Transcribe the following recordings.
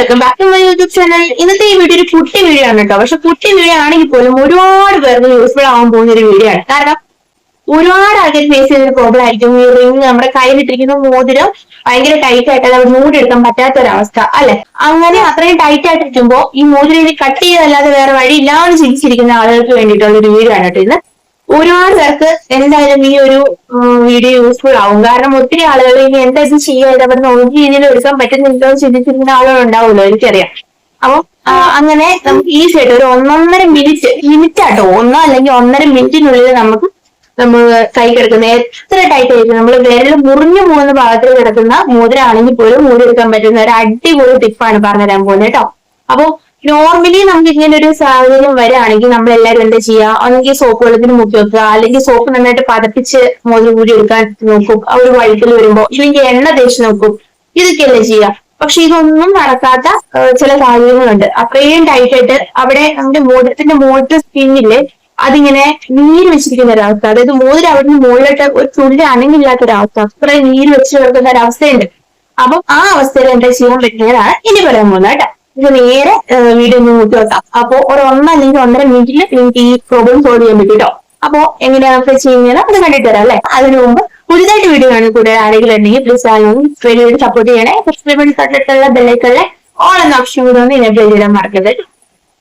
Welcome back to my YouTube channel. ഇന്നത്തെ ഈ video ഒരു കുട്ടി വീഡിയോ ആണ് കേട്ടോ. പക്ഷെ കുട്ടി വീഡിയോ ആണെങ്കിൽ പോലും ഒരുപാട് പേർക്ക് യൂസ്ഫുൾ ആവാൻ പോകുന്ന ഒരു വീഡിയോ ആണ്. കാരണം ഒരുപാട് ആൾക്കാർ ഫേസ് ചെയ്യുന്ന ഒരു പ്രോബ്ലം ആയിരിക്കും ഈ റിങ് നമ്മുടെ കയ്യിലിട്ടിരിക്കുന്ന മോതിരം ഭയങ്കര ടൈറ്റ് ആയിട്ട് അത് മൂടിയെടുക്കാൻ പറ്റാത്തൊരവസ്ഥ അല്ലെ. അങ്ങനെ അത്രയും ടൈറ്റ് ആയിട്ടിരിക്കുമ്പോ ഈ മോതിരം കട്ട് ചെയ്തല്ലാതെ വേറെ വഴിയില്ലാതെ ചിരിച്ചിരിക്കുന്ന ആളുകൾക്ക് വേണ്ടിയിട്ടുള്ള ഒരു വീഡിയോ ആണ് കേട്ടോ ഇത്. ഒരുപാട് പേർക്ക് എന്തായാലും ഈ ഒരു വീഡിയോ യൂസ്ഫുൾ ആവും. കാരണം ഒത്തിരി ആളുകൾ ഇനി എന്താ ഇത് ചെയ്യാതെ അവിടെ ഒരു രീതിയിൽ എടുക്കാൻ പറ്റുന്നില്ലോ എന്ന് ചിന്തിച്ചിരിക്കുന്ന ആളുകൾ ഉണ്ടാവുമല്ലോ, എനിക്കറിയാം. അപ്പം അങ്ങനെ നമുക്ക് ഈസി ആയിട്ട് ഒരു മിനിറ്റ് ആട്ടോ, ഒന്നോ അല്ലെങ്കിൽ 1.5 മിനിറ്റിനുള്ളിൽ നമ്മൾ കൈ കിടക്കുന്ന എത്ര ടൈറ്റ് ആയിരിക്കും നമ്മൾ വിരൽ മുറിഞ്ഞു പോകുന്ന ഭാഗത്തിൽ കിടക്കുന്ന മോതിരാണെങ്കിൽ പോലും മൂടിയെടുക്കാൻ പറ്റുന്ന ഒരു അടിപൊളി ടിപ്പാണ് പറഞ്ഞുതരാൻ പോകുന്നത് കേട്ടോ. അപ്പൊ നോർമലി നമുക്ക് ഇങ്ങനെ ഒരു സാഹചര്യം വരികയാണെങ്കിൽ നമ്മൾ എല്ലാവരും എന്താ ചെയ്യുക, അല്ലെങ്കിൽ സോപ്പ് വെള്ളത്തിന് മുക്കി വെക്കുക, അല്ലെങ്കിൽ സോപ്പ് നന്നായിട്ട് പതപ്പിച്ച് മോതിരം കൂടി എടുക്കാൻ നോക്കും ആ ഒരു വഴുക്കൽ വരുമ്പോ, ഇല്ലെങ്കിൽ എണ്ണ തേച്ച് നോക്കും, ഇതൊക്കെയല്ലേ ചെയ്യുക. പക്ഷെ ഇതൊന്നും നടക്കാത്ത ചില സാഹചര്യങ്ങളുണ്ട്. അത്രയും ടൈറ്റ് ആയിട്ട് അവിടെ നമ്മുടെ മോതിരത്തിന്റെ മുകളിലത്തെ സ്കിന്നില്ലേ അതിങ്ങനെ നീര് വെച്ചിരിക്കുന്ന ഒരവസ്ഥ, അതായത് മോതിരം അവിടെ നിന്ന് മുകളിലോട്ട് ഒരു തുള്ളി അനങ്ങില്ലാത്തൊരവസ്ഥ, അത്രയും നീര് വെച്ച് കിടക്കുന്ന ഒരവസ്ഥയുണ്ട്. അപ്പം ആ അവസ്ഥയിൽ എന്താ ചെയ്യാൻ പറ്റുന്നതാണ് ഇനി പറയാൻ പോകുന്നത് കേട്ടോ. ഇത് നേരെ വീഡിയോ ഒന്ന് നോക്കി വെക്കാം. അപ്പൊ ഒരു 1 അല്ലെങ്കിൽ 1.5 മിനിറ്റിൽ നിങ്ങൾക്ക് ഈ പ്രോബ്ലം സോൾവ് ചെയ്യാൻ പറ്റും കേട്ടോ. അപ്പൊ എങ്ങനെയാണ് ചെയ്യുന്നത് അത് കണ്ടിട്ട് തരാം അല്ലെ. അതിനു മുമ്പ് പുതിയതായിട്ട് വീഡിയോ കാണുന്ന കൂടുതൽ ആരെങ്കിലും ഉണ്ടെങ്കിൽ പ്ലീസ് വീഡിയോ സപ്പോർട്ട് ചെയ്യണേ. സബ്സ്ക്രൈബ് തൊട്ടിട്ടുള്ള ബെല്ലൈക്കണിലെ ഓൾ എന്ന ഓപ്ഷൻ കൂടെ ഒന്ന് എനേബിൾ ചെയ്തിടാൻ മറക്കരുത്.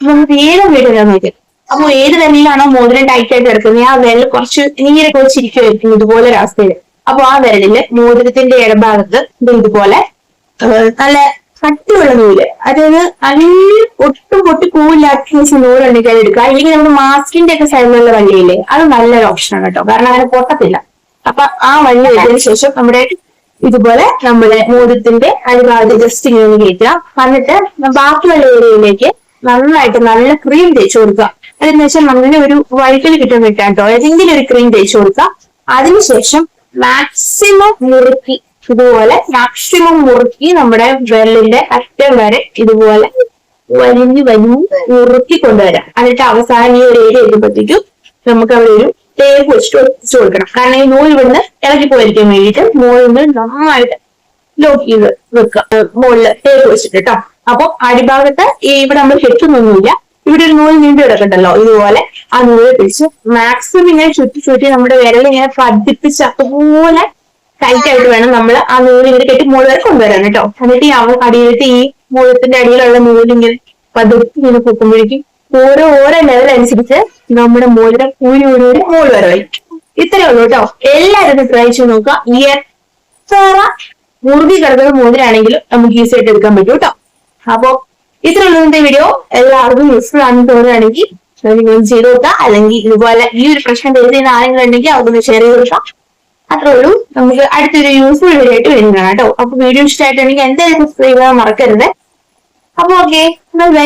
നമുക്ക് ഏത് വീഡിയോ നോക്കി അപ്പൊ ഏത് വിരലിലാണോ മോതിരം ടൈറ്റ് ആയിട്ട് കിടക്കുന്നത് ആ വിരൽ കുറച്ച് നീരൊക്കെ വെച്ചിരിക്കുമായിരിക്കും ഇതുപോലെ ഒരു അവസ്ഥയിൽ. അപ്പൊ ആ വിരലില് മോതിരത്തിന്റെ ഇടഭാഗത്ത് ഇതുപോലെ നല്ല കട്ടിയുള്ള നൂല്, അതായത് അല്ലെങ്കിൽ ഒട്ടും പൊട്ടി പൂവില്ലാത്ത നൂലുണ്ടെങ്കിൽ അത് എടുക്കുക. അല്ലെങ്കിൽ നമ്മുടെ മാസ്കിന്റെ ഒക്കെ സൈഡിലുള്ള വള്ളിയില്ലേ അത് നല്ലൊരു ഓപ്ഷനാണ് കേട്ടോ, കാരണം അങ്ങനെ പൊട്ടത്തില്ല. അപ്പൊ ആ വള്ളി എടുത്തതിന് ശേഷം നമ്മുടെ ഇതുപോലെ നമ്മുടെ മോതിരത്തിന്റെ അടിഭാഗത്ത് ജസ്റ്റ് ഇങ്ങനെ കയറ്റുക. എന്നിട്ട് ബാക്കിയുള്ള ഏരിയയിലേക്ക് നന്നായിട്ട് നല്ല ക്രീം തേച്ച് കൊടുക്കുക. അതെന്ന് വെച്ചാൽ അങ്ങനെ ഒരു വഴുക്കൽ കിട്ടാൻ വേണ്ടിയിട്ടാണ് കേട്ടോ. ഏതെങ്കിലും ഒരു ക്രീം തേച്ച് കൊടുക്കുക. അതിനുശേഷം മാക്സിമം മുറുക്കി നമ്മുടെ വിരലിന്റെ അറ്റം വരെ ഇതുപോലെ വലിഞ്ഞ് മുറുക്കി കൊണ്ടുവരാം. എന്നിട്ട് അവസാനം ഈ ഒരു ഏരിയ എത്തുമ്പോഴത്തേക്കും നമുക്ക് അവിടെ ഒരു ടേപ്പ് വെച്ചിട്ട് ഒട്ടിച്ചു കൊടുക്കണം. കാരണം ഈ നൂല് ഇവിടുന്ന് ഇളകി പോയിരിക്കാൻ വേണ്ടിയിട്ട് മുകളിൽ നന്നായിട്ട് ലോക്ക് ചെയ്ത് വെക്കുക, മുകളില് ടേപ്പ് വെച്ചിട്ട് കേട്ടോ. അപ്പൊ അടിഭാഗത്ത് ഇവിടെ നമ്മൾ കെട്ടുന്നൊന്നുമില്ല, ഇവിടെ ഒരു നൂല് നീണ്ടു കിടക്കണ്ടല്ലോ, ഇതുപോലെ ആ നൂല് പിടിച്ച് മാക്സിമം ഇങ്ങനെ ചുറ്റി നമ്മുടെ വിരൽ ഇങ്ങനെ പതിപ്പിച്ച് അതുപോലെ ടൈറ്റ് ആയിട്ട് വേണം നമ്മൾ ആ നൂല് ഇങ്ങനെ കെട്ടി മുകളിൽ വരെ കൊണ്ടുവരാൻ കേട്ടോ. എന്നിട്ട് ഈ അടിയിലത്തെ ഈ മൂലത്തിന്റെ അടിയിലുള്ള നൂലിങ്ങനെ പതിർത്തി ഇങ്ങനെ പൊക്കുമ്പോഴേക്കും ഓരോ ലെവൽ അനുസരിച്ച് നമ്മുടെ മോതിരം ഊരി മുകളിൽ വരെ വരും. ഇത്രയേ ഉള്ളൂ കേട്ടോ. എല്ലാവരും ട്രൈ ചെയ്ത് നോക്കുക. എത്ര മുറുകി കിടക്കുന്ന മോതിരാണെങ്കിലും നമുക്ക് ഈസി ആയിട്ട് എടുക്കാൻ പറ്റും കേട്ടോ. അപ്പൊ ഇത്ര ഉള്ളതിന്റെ വീഡിയോ എല്ലാവർക്കും യൂസ്ഫുൾ ആണെന്ന് തോന്നുകയാണെങ്കിൽ നിങ്ങൾ ചെയ്ത് നോക്കുക. അല്ലെങ്കിൽ ഇതുപോലെ ഈ ഒരു പ്രശ്നം എഴുതുന്ന ആരെങ്കിലും ഉണ്ടെങ്കിൽ അതൊന്ന് ഷെയർ ചെയ്ത് കൊടുക്കാം. അത്രേ ഉള്ളൂ. നമുക്ക് അടുത്തൊരു യൂസ്ഫുൾ വീഡിയോ ആയിട്ട് വരുന്നതാണ് കേട്ടോ. അപ്പൊ വീഡിയോ ഇഷ്ടമായിട്ടുണ്ടെങ്കിൽ എന്തായാലും സബ്സ്ക്രൈബ് ചെയ്യാൻ മറക്കരുത്. അപ്പൊ ഓക്കെ, ബൈ.